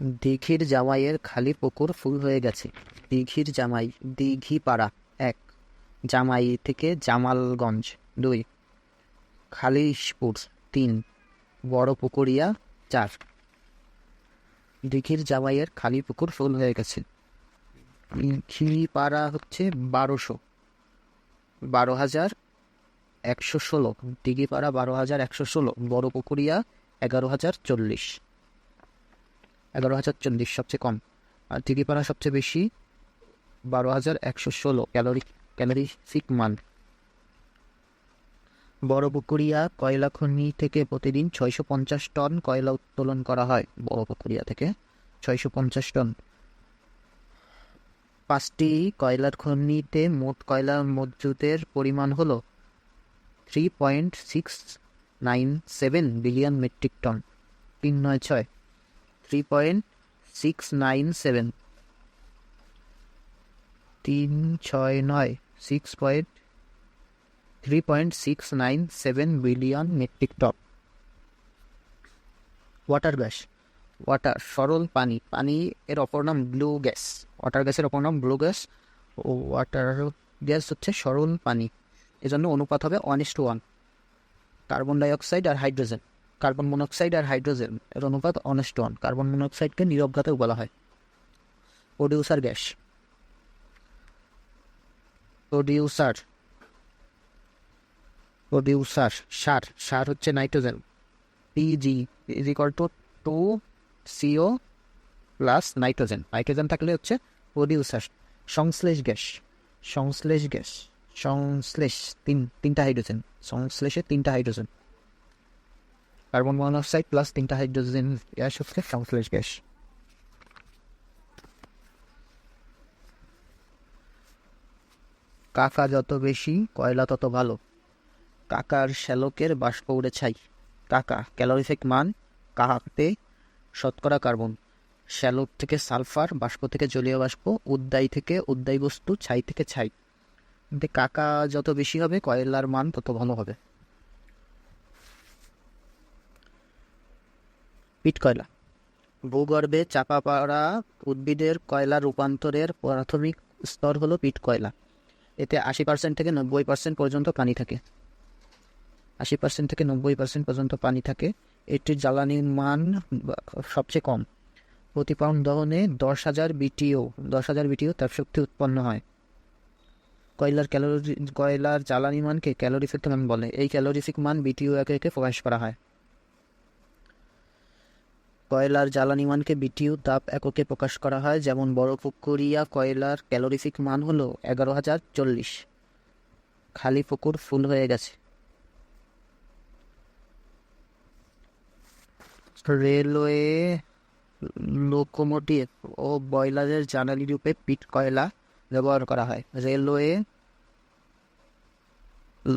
দিঘির জামাইয়ের খালি পুকুর ফুল হয়ে গেছে। দিঘির জামাই, দিঘিপাড়া ১, জামাই থেকে জামালগঞ্জ ২, খালিশপুর ৩, বড়পুকুরিয়া ৪। দিঘির জামাইয়ের খালি পুকুর ফুল হয়ে গেছে। দিঘিপাড়া হচ্ছে ১২,১১৬। দিঘিপাড়া ১২,১১৬, বড়পুকুরিয়া ১১,০৪০। ১১,০৪০ সবচেয়ে কম, আর দিঘিপাড়া সবচেয়ে বেশি ১২,১১৬ ক্যালোরিফিক মান। বড়পুকুরিয়া কয়লা খনি থেকে প্রতিদিন ৬৫০ টন কয়লা উত্তোলন করা হয়। বড়পুকুরিয়া থেকে ৬৫০ টন। ৫টি কয়লার খনিতে মোট কয়লা মজুতের পরিমাণ হল ৩.697 billion metric ton. ৩৯৬ 3.697 369 billion metric ton. Water gas, water সরল পানি, পানি এর অপর নাম ব্লু গ্যাস। ওয়াটার গ্যাসের অপর নাম ব্লু গ্যাস। ও ওয়াটার গ্যাস হচ্ছে সরল পানি, এজন্য অনুপাত হবে 1:1। কার্বন ডাইঅক্সাইড আর হাইড্রোজেন, কার্বন মনোক্সাইড আর হাইড্রোজেন এর অনুপাত 1:1। কার্বন মনোক্সাইডকে নীরব ধাতু বলা হয়। প্রডিউসার গ্যাস, প্রডিউসার প্রডিউসার সার, সার হচ্ছে nitrogen. PG is equal to 2CO plus nitrogen, nitrogen থাকলে হচ্ছে প্রডিউসার। সংশ্লেষ গ্যাস, সংশ্লেষ গ্যাস, সংশ্লেষ তিনটা হাইড্রোজেন, সংশ্লেষে 3টা হাইড্রোজেন। কার্বন মনোক্সাইড প্লাস 3টা হাইড্রোজেন গ্যাস হচ্ছে সংশ্লেষ গ্যাস। কাকা যত বেশি কয়লা তত ভালো। কাকার শ্যালকের বাষ্প উড়ে ছাই। কাকা ক্যালোরিফিক মান, কাহাতে শতকরা কার্বন, শ্যালক থেকে সালফার, বাষ্প থেকে জলীয় বাষ্প, উদ্দায়ী থেকে উদ্দায়ী বস্তু, ছাই থেকে ছাই। কাকা যত বেশি হবে কয়লার মান তত ভালো হবে। পিট কয়লা, ভূগর্ভে চাপা পড়া উদ্ভিদের কয়লা রূপান্তরের প্রাথমিক স্তর হলো পিট কয়লা। এতে ৮০% থেকে ৯০% পর্যন্ত পানি থাকে। ৮০% থেকে ৯০% পর্যন্ত পানি থাকে। এটির জ্বালানির মান সবচেয়ে কম। প্রতি পাউন্ড দহনে ১০,০০০ বিটিও তাপশক্তি উৎপন্ন হয়। কয়লার জ্বালানি মানকে ক্যালোরিফিক মান বলে। এই ক্যালোরিফিক মান বিটিও একে প্রকাশ করা হয়। কয়লার জ্বালানি মানকে বিটিউ তাপ এককে প্রকাশ করা হয়। যেমন বড়পুকুরিয়া কয়লার ক্যালোরিফিক মান হলো ১১,০৪০। খালি পুকুর ফুল হয়ে গেছে। রেলওয়ে, লোকোমোটিভ ও বয়লারের জ্বালানি রূপে পিট কয়লা ব্যবহার করা হয়। Railway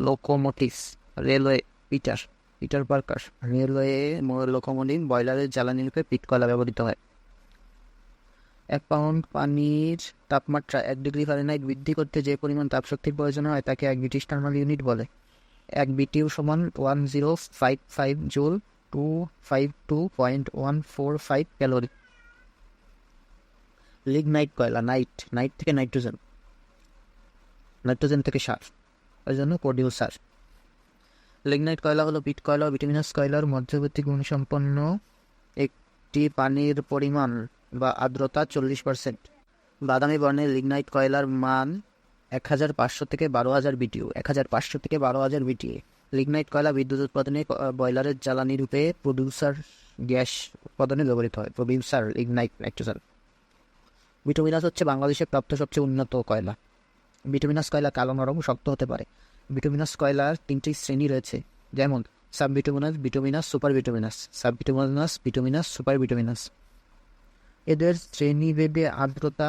locomotive, railway Peter Parker. Railway locomotive বয়লারের জ্বালানি রূপে পিট কয়লা ব্যবহৃত হয়। ১ পাউন্ড পানির তাপমাত্রা ১ ডিগ্রি ফারেনহাইট বৃদ্ধি করতে যে পরিমাণ তাপশক্তির প্রয়োজন হয় তাকে ১ ব্রিটিশ থার্মাল ইউনিট বলে। ১ বিটিউ সমান 1055 জুল, 252.145 ক্যালোরি। লিগনাইট কয়লা, নাইট থেকে নাইট্রোজেন, নাইট্রোজেন থেকে সার, ওই জন্য প্রডিউসার। লিগনাইট কয়লা হলো পিট কয়লা ও বিটুমিনাস কয়লার মধ্যবর্তী গুণসম্পন্ন একটি। পানির পরিমাণ বা আর্দ্রতা 40%। বাদামি বর্ণের লিগনাইট কয়লার মান ১৫০০ থেকে ১২,০০০ বিটিউ। ১৫০০ থেকে ১২,০০০ বিটিউ। লিগনাইট কয়লা বিদ্যুৎ উৎপাদনে বয়লারের জ্বালানি রূপে প্রডিউসার গ্যাস উৎপাদনে ব্যবহৃত হয়। Producer lignite nitrogen. বিটুমিনাস হচ্ছে বাংলাদেশের প্রাপ্ত সবচেয়ে উন্নত কয়লা। বিটুমিনাস কয়লা কালো, নরম, শক্ত হতে পারে। বিটুমিনাস কয়লার 3টি শ্রেণী রয়েছে, যেমন sub bituminous, bituminous, super bituminous. Sub bituminous, bituminous, super bituminous. এদের শ্রেণীভেদে আর্দ্রতা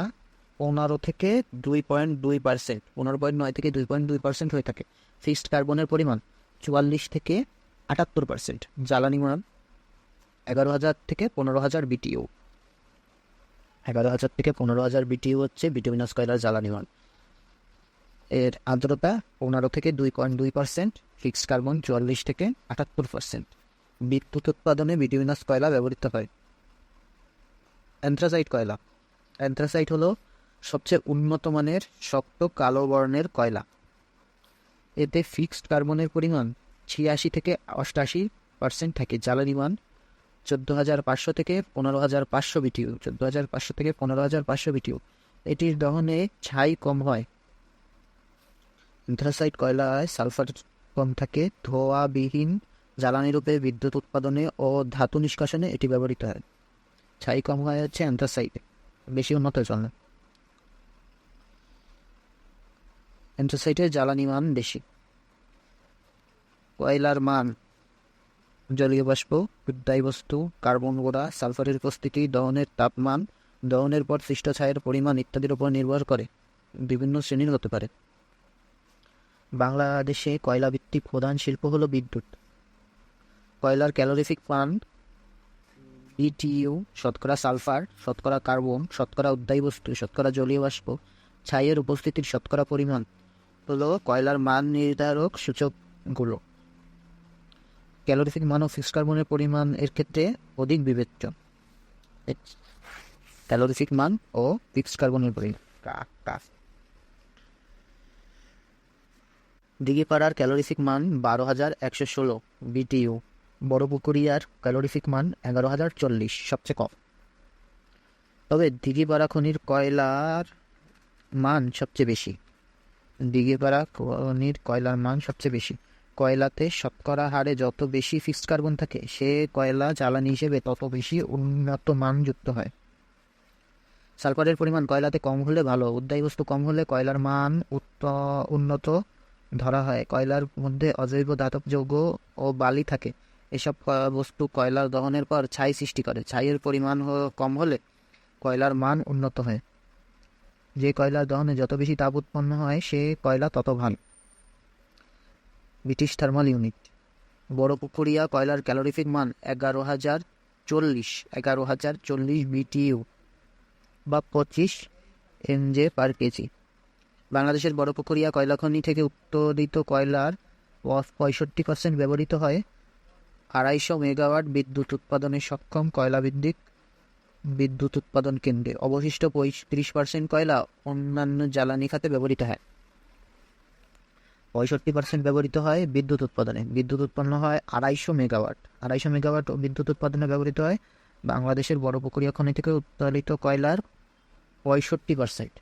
15 থেকে 2.2%, 15.9 থেকে 2.2% হয়ে থাকে। ফিক্সড কার্বনের পরিমাণ 44 থেকে 78%। জ্বালানি মান ১১,০০০ থেকে ১৫,০০০ বিটিউ। ১১,০০০ থেকে ১৫,০০০ বিটিউ হচ্ছে বিটুমিনাস কয়লার জ্বালানি মান। এর আর্দ্রতা 15 থেকে 2.2%, ফিক্সড কার্বন 44 থেকে 78%। বিদ্যুৎ উৎপাদনে বিটুমিনাস কয়লা ব্যবহৃত হয়। অ্যান্থ্রাসাইট কয়লা। অ্যান্থ্রাসাইট হলো সবচেয়ে উন্নত মানের শক্ত কালো বর্ণের কয়লা। এতে ফিক্সড কার্বনের পরিমাণ 86 থেকে 88% থাকে। জ্বালানি মান 14,500 থেকে 15,500 বিটিউ। 14,500 থেকে 15,500 বিটিউ। এটির দহনে ছাই কম হয়। অ্যান্থ্রাসাইট কয়লায় সালফার কম থাকে। ধোঁয়াবিহীন জ্বালানি রূপে বিদ্যুৎ উৎপাদনে ও ধাতু নিষ্কাশনে এটি ব্যবহৃত হয়। ছাই কম হয় হচ্ছে অ্যান্থ্রাসাইটে, বেশি উন্নত চলে। অ্যান্থ্রাসাইটের জ্বালানি মান বেশি। কয়লার মান জলীয় বাষ্প, উদ্বায়ী বস্তু, কার্বন গোড়া, সালফারের উপস্থিতি, দহনের তাপমান, দহনের পর সৃষ্ট ছাইয়ের পরিমাণ ইত্যাদির উপর নির্ভর করে বিভিন্ন শ্রেণীর হতে পারে। বাংলাদেশে কয়লা ভিত্তিক প্রধান শিল্প হলো বিদ্যুৎ। কয়লার ক্যালোরিফিক মান বিটিইউ, শতকরা সালফার, শতকরা কার্বন, শতকরা উদ্বায়ী বস্তু, শতকরা জলীয় বাষ্প, ছাইয়ের উপস্থিতির শতকরা পরিমাণ হলো কয়লার মান নির্ধারক সূচকগুলো। ক্যালোরিফিক মান ও ফিক্সড কার্বনের পরিমাণ এর ক্ষেত্রে অধিক বিবেচ্য। ক্যালোরিফিক মান ও ফিক্সড কার্বনের পরিমাণ। দিঘিপাড়ার ক্যালোরিফিক মান 12,116 বিটিইউ। বড়পুকুরিয়ার ক্যালোরিফিক মান 11,040, সবচেয়ে কম। তবে দিঘিপাড়া খনির কয়লার মান সবচেয়ে বেশি। দিঘিপাড়া খনির কয়লার মান সবচেয়ে বেশি। কয়লাতে শতকরা হারে যত বেশি ফিক্সড কার্বন থাকে, সে কয়লা জ্বালানি হিসেবে তত বেশি উন্নত মান যুক্ত হয়। সালফারের পরিমাণ কয়লাতে কম হলে ভালো। উদ্বায়ী বস্তু কম হলে কয়লার মান উন্নত ধরা হয়। কয়লার মধ্যে অজৈব ধাতব যৌগ ও বালি থাকে। এসব বস্তু কয়লার দহনের পর ছাই সৃষ্টি করে। ছাইয়ের পরিমাণ কম হলে কয়লার মান উন্নত হয়। যে কয়লার দহনে যত বেশি তাপ উৎপন্ন হয়, সে কয়লা তত ভালো। British thermal unit. বড়পুকুরিয়া কয়লার ক্যালোরিফিক মান 11,040 বিটিইউ বা 25 এমজে পার কেজি। বাংলাদেশের বড়পুকুরিয়া কয়লা খনি থেকে উত্তোলিত কয়লার 65% ব্যবহৃত হয় 250 মেগাওয়াট বিদ্যুৎ উৎপাদনে সক্ষম কয়লা ভিত্তিক বিদ্যুৎ উৎপাদন কেন্দ্রে। অবশিষ্ট 35% কয়লা অন্যান্য জ্বালানি খাতে ব্যবহৃত হয়। 65% ব্যবহৃত হয় বিদ্যুৎ উৎপাদনে। বিদ্যুৎ উৎপন্ন হয় 250 মেগাওয়াট। 250 মেগাওয়াট বিদ্যুৎ উৎপাদনে ব্যবহৃত হয় বাংলাদেশের বড়পুকুরিয়া খনি থেকে উত্তোলিত কয়লার 65%,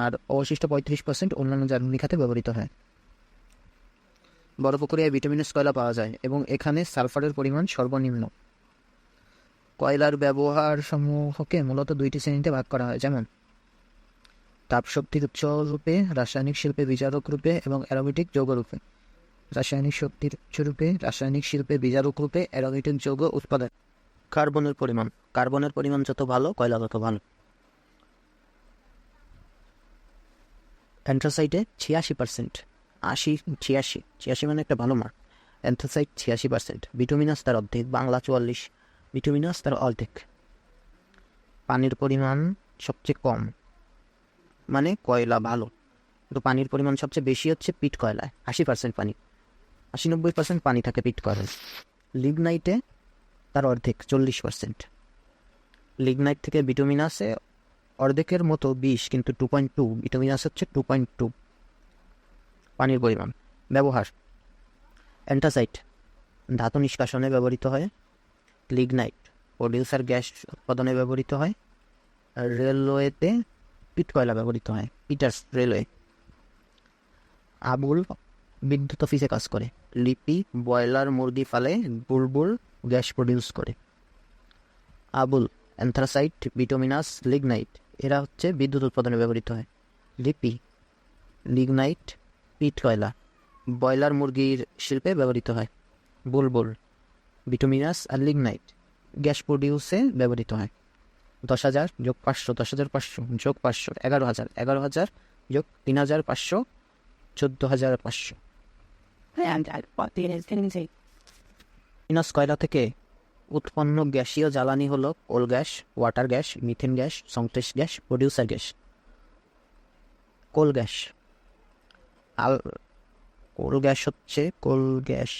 আর অবশিষ্ট 35% অন্যান্য জ্বালানি খাতে ব্যবহৃত হয়। বড়পুকুরিয়ায় ভিটামিনাস কয়লা পাওয়া যায় এবং এখানে সালফারের পরিমাণ সর্বনিম্ন। কয়লার ব্যবহার সমূহকে মূলত দুইটি শ্রেণীতে ভাগ করা হয়, যেমন তাপশক্তির উৎস রূপে, রাসায়নিক শিল্পে বিচারক রূপে এবং অ্যারোমেটিক যৌগ রূপে। রাসায়নিক শক্তির উৎস রূপে, রাসায়নিক শিল্পে বিচারক রূপে, অ্যারোমেটিক যৌগ উৎপাদন। কার্বনের পরিমাণ। কার্বনের পরিমাণ যত ভালো, কয়লা তত ভালো। অ্যান্থ্রাসাইটে 86%, 86 মানে একটা ভালো মার্ক। অ্যান্থ্রাসাইট 86%। বিটুমিনাস তার অর্ধেক, বাংলা 44। বিটুমিনাস তার অর্ধেক। পানির পরিমাণ সবচেয়ে কম, মানে কয়লা ভালো, কিন্তু পানির পরিমাণ সবচেয়ে বেশি হচ্ছে পিট কয়লায়। 80% পানি, 80-90% পানি থাকে পিট কয়লায়। লিগনাইটে তার অর্ধেক, 40%। লিগনাইট থেকে বিটুমিনাসে অর্ধেকের মতো 20, কিন্তু 2.2। বিটুমিনাস হচ্ছে 2.2 পানির পরিমাণ। ব্যবহার। অ্যান্থ্রাসাইট ধাতু নিষ্কাশনে ব্যবহৃত হয়। লিগনাইট প্রডিউসার গ্যাস উৎপাদনে ব্যবহৃত হয়। রেলওয়েতে পিট কয়লা ব্যবহৃত হয়, পিটার্স রেলওয়ে। আবুল বিদ্যুৎ অফিসে কাজ করে। লিপি বয়লার মুরগি ফালে বুলবুল গ্যাস প্রডিউস করে। আবুল, অ্যান্থ্রাসাইট, বিটুমিনাস, লিগনাইট এরা হচ্ছে বিদ্যুৎ উৎপাদনে ব্যবহৃত হয়। লিপি, লিগনাইট, পিট কয়লা বয়লার মুরগির শিল্পে ব্যবহৃত হয়। বুলবুল, বিটুমিনাস আর লিগনাইট গ্যাস প্রডিউসে ব্যবহৃত হয়। 10,000 যোগ 500, 10,500 যোগ 500, 11,000, 11,000 যোগ 3,500, 14,500। বিটুমিনাস কয়লা থেকে উৎপন্ন গ্যাসীয় জ্বালানি হলো coal gas, water gas, methane gas, সংশ্লেষ gas, producer gas. Coal gas. Coal gas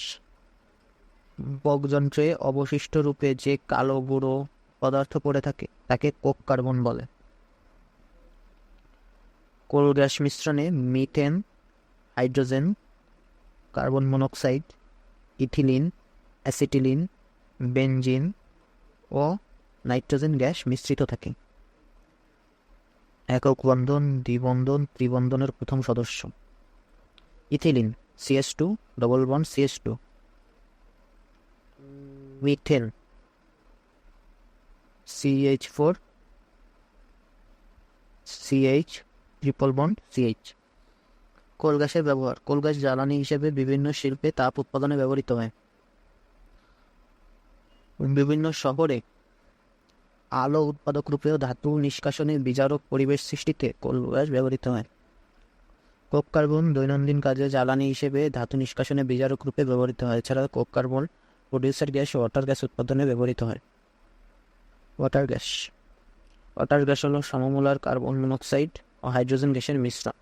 বকযন্ত্রে অবশিষ্ট রূপে যে কালো গুঁড়ো পদার্থ পড়ে থাকে তাকে কোক কার্বন বলে। কোল গ্যাস মিশ্রণে methane, hydrogen, carbon monoxide, ethylene, acetylene, benzene ও নাইট্রোজেন গ্যাস মিশ্রিত থাকে। একক বন্ধন, দ্বিবন্ধন, ত্রিবন্ধনের প্রথম সদস্য। Ethylene CH2 double bond CH2, methane CH4 CH triple bond CH। Coal গ্যাসের ব্যবহার। কোল গ্যাস জ্বালানি হিসেবে বিভিন্ন শিল্পে তাপ উৎপাদনে ব্যবহৃত হয়। বিভিন্ন শহরে আলো উৎপাদক রূপেও ধাতু নিষ্কাশনে বিজারক পরিবেশ সৃষ্টিতে কোল গ্যাস ব্যবহৃত হয়। কোক কার্বন দৈনন্দিন কাজে জ্বালানি হিসেবে ধাতু নিষ্কাশনে বিজারক রূপে ব্যবহৃত হয়। এছাড়া কোক কার্বন প্রডিউসার গ্যাস ও ওয়াটার গ্যাস উৎপাদনে ব্যবহৃত হয়। Water gas. ওয়াটার গ্যাস হলো সমমোলার কার্বন মনোক্সাইড ও হাইড্রোজেন গ্যাসের মিশ্রণ।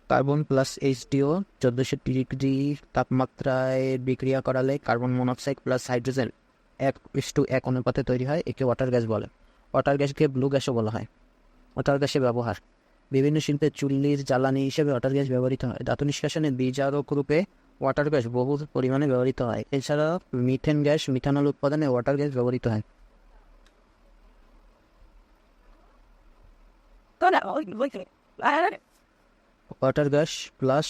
কার্বন প্লাস H2O 1400 ডিগ্রি তাপমাত্রায় বিক্রিয়া করালে কার্বন মনোক্সাইড প্লাস হাইড্রোজেন 1:1 অনুপাতে তৈরি হয়। একে ওয়াটার গ্যাস বলে। ওয়াটার গ্যাসকে ব্লু গ্যাসও বলা হয়। ওয়াটার গ্যাসের ব্যবহার। বিভিন্ন শিল্পে চুল্লির জ্বালানি হিসেবে ওয়াটার গ্যাস ব্যবহৃত হয়। ধাতু নিষ্কাশনে বিজারক রূপে ওয়াটার গ্যাস বহু পরিমাণে ব্যবহৃত হয়। এছাড়া মিথেন গ্যাস, মিথানল উৎপাদনে ওয়াটার গ্যাস ব্যবহৃত হয়। Water gas plus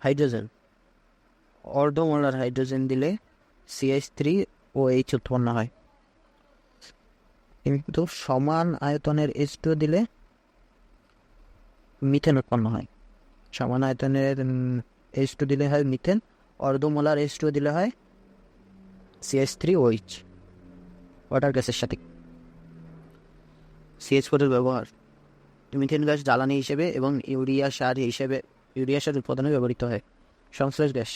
hydrogen. অর্ধমোলার হাইড্রোজেন দিলে CH3OH উৎপন্ন হয়, কিন্তু সমান আয়তনের H2O দিলে মিথেন উৎপন্ন হয়। সমান আয়তনের H2 দিলে হয় মিথেন, অর্ধমোলার H2O দিলে হয় CH3OH। ওয়াটার গ্যাসের সাথে CH4 এর ব্যবহার। মিথেন গ্যাস জ্বালানি হিসেবে এবং ইউরিয়া সার উৎপাদনে ব্যবহৃত হয়। সংশ্লেষ গ্যাস।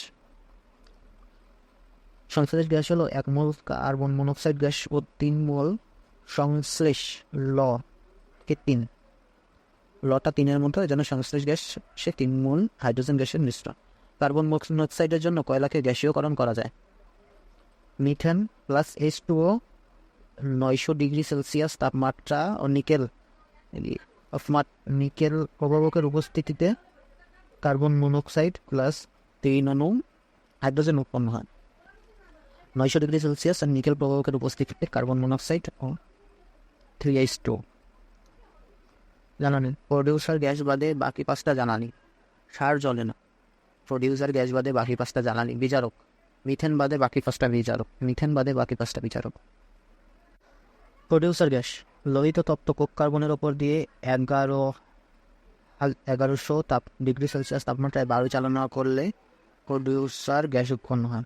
সংশ্লেষ গ্যাস হলো 1 মোল কার্বন মনোক্সাইড গ্যাস ও 3 মোল সংশ্লেষ কে 3, লটা 3-এর মতো, এই জন্য সংশ্লেষ গ্যাস 3 মোল হাইড্রোজেন গ্যাসের মিশ্রণ। কার্বন মনোক্সাইডের জন্য কয়লাকে গ্যাসীয়করণ করা যায়। Methane plus H2O 900 degree Celsius তাপমাত্রা ও নিকেল প্রভাবকের উপস্থিতিতে কার্বন মনোক্সাইড প্লাস 3 অণু হাইড্রোজেন উৎপন্ন হয়। 900 ডিগ্রি সেলসিয়াস আর নিকেল প্রভাবকের উপস্থিতিতে কার্বন মনোক্সাইড ও 3H2। জ্বালানি। প্রডিউসার গ্যাস বাদে বাকি 5টা জ্বালানি। সার জ্বলে না। প্রডিউসার গ্যাস বাদে বাকি 5টা জ্বালানি। বিজারক। মিথেন বাদে বাকি 5টা বিজারক। Producer gas. লোহিত তপ্ত কোক কার্বনের ওপর দিয়ে 1100 ডিগ্রি সেলসিয়াস তাপমাত্রায় বায়ু চালনা করলে প্রডিউসার গ্যাস উৎপন্ন হয়।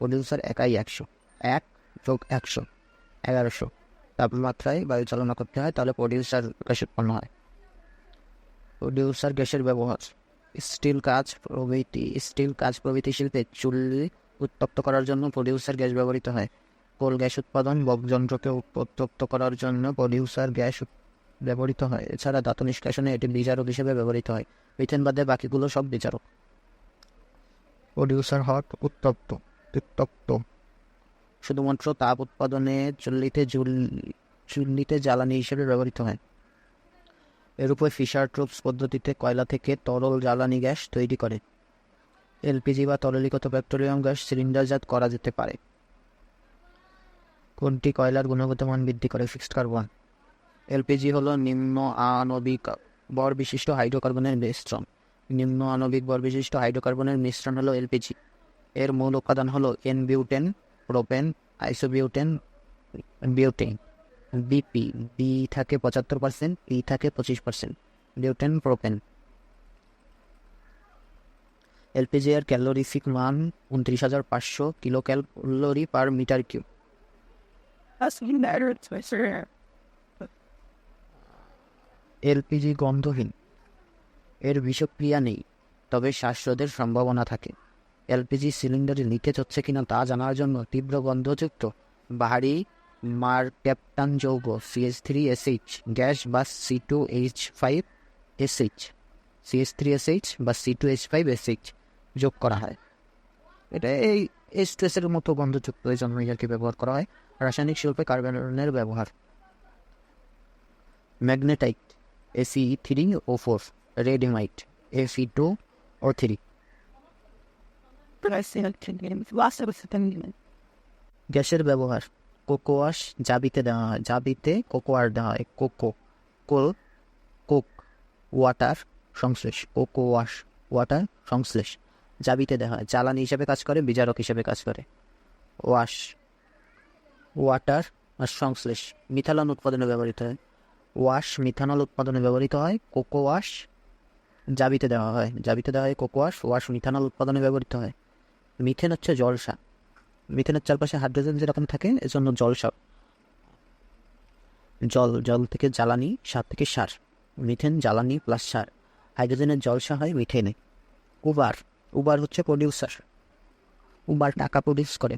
প্রডিউসার একাই 100, 1 + 100 1100 তাপমাত্রায় বায়ু চালনা করতে হয়, তাহলে প্রডিউসার গ্যাস উৎপন্ন হয়। প্রডিউসার গ্যাসের ব্যবহার। স্টিল কাজ প্রভৃতি শিল্পে চুল্লি উত্তপ্ত করার জন্য প্রডিউসার গ্যাস ব্যবহৃত হয়। কোল গ্যাস উৎপাদন যন্ত্রকে উত্তপ্ত করার জন্য প্রডিউসার গ্যাস ব্যবহৃত হয়। এছাড়া ধাতু নিষ্কাশনে এটি বিজারক হিসেবে ব্যবহৃত হয়। মিথেন বাদে বাকিগুলো সব বিজারক। প্রডিউসার হট উত্তপ্ত শুধুমাত্র তাপ উৎপাদনে চুল্লিতে জ্বালানি হিসেবে ব্যবহৃত হয়। এর উপর ফিশার-ট্রুপস পদ্ধতিতে কয়লা থেকে তরল জ্বালানি গ্যাস তৈরি করে। এলপিজি বা তরলীকৃত পেট্রোলিয়াম গ্যাস সিলিন্ডারজাত করা যেতে পারে। কোনটি কয়লার গুণগত মান বৃদ্ধি করে। Fixed carbon. এলপিজি হলো নিম্ন আণবিক ভর বিশিষ্ট হাইড্রোকার্বনের মিশ্রণ হলো এলপিজি। এর মূল উপাদান হলো N-বিউটেন, propane, isobutane, butane. BP B থাকে 75%, পি থাকে 25%। Butane, propane. এলপিজি এর ক্যালোরিফিক মান 29,500 kilocalorie per meter cube. LPG গন্ধহীন। এর বিষক্রিয়া নেই, তবে শ্বাসরোধের সম্ভাবনা থাকে। এলপিজি সিলিন্ডারে লিকেজ হচ্ছে কিনা তা জানার জন্য তীব্র গন্ধযুক্ত ভারী মারক্যাপটান যৌগ CH3SH গ্যাস বা C2H5SH যোগ করা হয়। এটা এই H2S এর মতো গন্ধযুক্ত, এই জন্য ইয়ারকি ব্যবহার করা হয়। রাসায়নিক শিল্পে কার্বনের ব্যবহার। Magnetite Fe3O4, রেডিমাইট Fe2O3। গ্যাসের ব্যবহার। কোকোয়াশ জাবিতে দেওয়া হয়, জাবিতে কোকোয়ার দেওয়া হয়। কোক ওয়াটার সংশ্লেষ, কোকোয়াশ ওয়াটার সংশ্লেষ জাবিতে দেওয়া হয়। জ্বালানি হিসেবে কাজ করে, বিজারক হিসেবে কাজ করে। ওয়াটার আর সংশ্লেষ মিথানল উৎপাদনে ব্যবহৃত হয়। মিথানল উৎপাদনে ব্যবহৃত হয়। কোকোয়াশ জাবিতে দেওয়া হয়, কোকোয়াশ মিথানল উৎপাদনে ব্যবহৃত হয়। মিথেন হচ্ছে জলসা, মিথেনের চারপাশে হাইড্রোজেন যেরকম থাকে, এজন্য জলসা। জল থেকে জ্বালানি, সার থেকে সার। মিথেন জ্বালানি প্লাস সার, হাইড্রোজেনের জলসা হয় মিথেনে। উবার হচ্ছে প্রডিউসার, উবার টাকা প্রডিউস করে।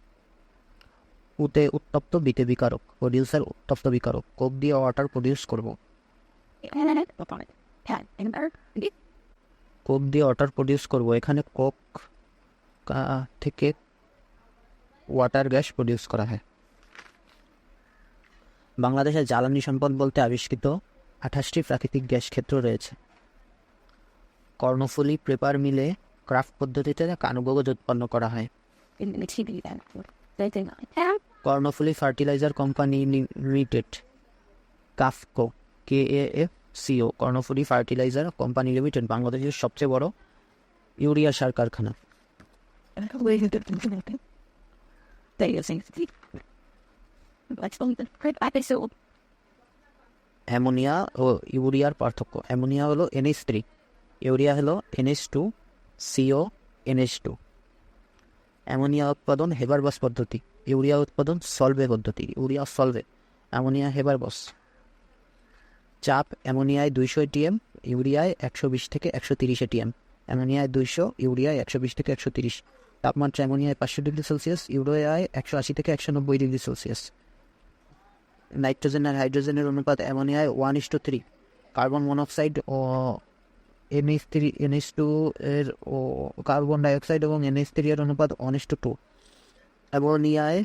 উতে উত্তপ্ত, বিতে বিকারক, প্রডিউসার উত্তপ্ত বিকারক। কোক দিয়ে ওয়াটার প্রডিউস করব, এখানে কোক থেকে ওয়াটার গ্যাস প্রডিউস করা হয়। বাংলাদেশের জ্বালানি সম্পদ বলতে আবিষ্কৃত 28টি প্রাকৃতিক গ্যাস ক্ষেত্র রয়েছে। কর্ণফুলী পেপার মিলে ক্রাফট পদ্ধতিতে কানুকাগজ উৎপন্ন করা হয়। Karnaphuli fertiliser company limited, KAFCO, KAFCO, Karnaphuli fertiliser company limited বাংলাদেশের সবচেয়ে বড় ইউরিয়া সার কারখানা। অ্যামোনিয়া ও ইউরিয়ার পার্থক্য। অ্যামোনিয়া হলো NH3, ইউরিয়া হলো NH2CO NH2। অ্যামোনিয়া উৎপাদন হেবারবস পদ্ধতি, ইউরিয়া উৎপাদন সলভে পদ্ধতি। Urea Solvay, ammonia Haber Bosch. চাপ অ্যামোনিয়ায় 200 ATM, ইউরিয়ায় 120 থেকে 130 ATM। অ্যামোনিয়ায় 200, ইউরিয়ায় 120 থেকে 130। তাপমাত্রা অ্যামোনিয়ায় 500 ডিগ্রি সেলসিয়াস, ইউরিয়ায় 180 থেকে 190 ডিগ্রি সেলসিয়াস। নাইট্রোজেন আর হাইড্রোজেনের অনুপাত অ্যামোনিয়ায় 1:3। কার্বন মনোক্সাইড ও NH2 এর ও কার্বন ডাইঅক্সাইড এবং NH3 এর অনুপাত 1:2। অ্যামোনিয়ায়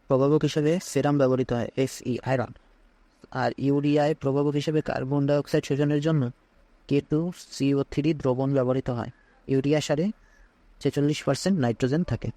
প্রভাবক হিসেবে সেরাম ব্যবহৃত হয়, Fe, আয়রন। আর ইউরিয়ায় প্রভাবক হিসেবে কার্বন ডাইঅক্সাইড শোষণের জন্য K2CO3 দ্রবণ ব্যবহৃত হয়। ইউরিয়া সারে 46% নাইট্রোজেন থাকে।